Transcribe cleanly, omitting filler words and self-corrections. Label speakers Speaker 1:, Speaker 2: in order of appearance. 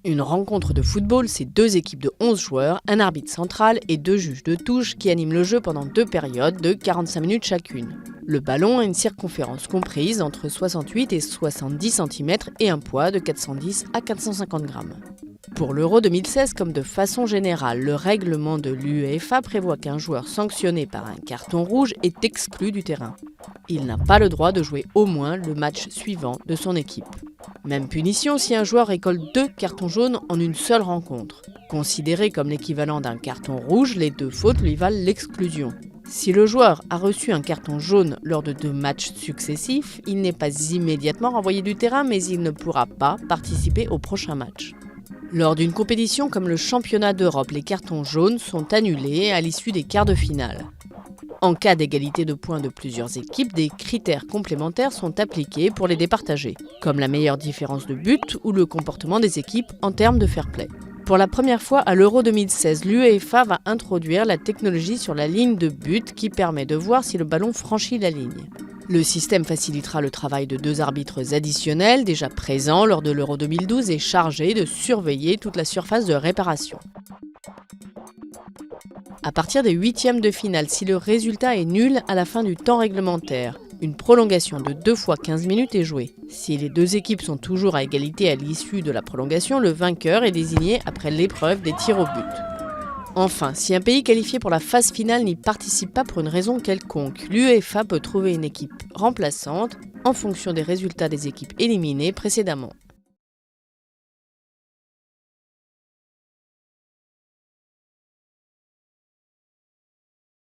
Speaker 1: Une rencontre de football, c'est deux équipes de 11 joueurs, un arbitre central et deux juges de touche qui animent le jeu pendant deux périodes de 45 minutes chacune. Le ballon a une circonférence comprise entre 68 et 70 cm et un poids de 410 à 450 grammes. Pour l'Euro 2016, comme de façon générale, le règlement de l'UEFA prévoit qu'un joueur sanctionné par un carton rouge est exclu du terrain. Il n'a pas le droit de jouer au moins le match suivant de son équipe. Même punition si un joueur récolte 2 cartons jaunes en une seule rencontre. Considéré comme l'équivalent d'un carton rouge, les 2 fautes lui valent l'exclusion. Si le joueur a reçu un carton jaune lors de 2 matchs successifs, il n'est pas immédiatement renvoyé du terrain, mais il ne pourra pas participer au prochain match. Lors d'une compétition comme le championnat d'Europe, les cartons jaunes sont annulés à l'issue des quarts de finale. En cas d'égalité de points de plusieurs équipes, des critères complémentaires sont appliqués pour les départager, comme la meilleure différence de but ou le comportement des équipes en termes de fair play. Pour la première fois à l'Euro 2016, l'UEFA va introduire la technologie sur la ligne de but qui permet de voir si le ballon franchit la ligne. Le système facilitera le travail de 2 arbitres additionnels déjà présents lors de l'Euro 2012 et chargés de surveiller toute la surface de réparation. À partir des 8e de finale, si le résultat est nul à la fin du temps réglementaire, une prolongation de 2 fois 15 minutes est jouée. Si les 2 équipes sont toujours à égalité à l'issue de la prolongation, le vainqueur est désigné après l'épreuve des tirs au but. Enfin, si un pays qualifié pour la phase finale n'y participe pas pour une raison quelconque, l'UEFA peut trouver une équipe remplaçante en fonction des résultats des équipes éliminées précédemment.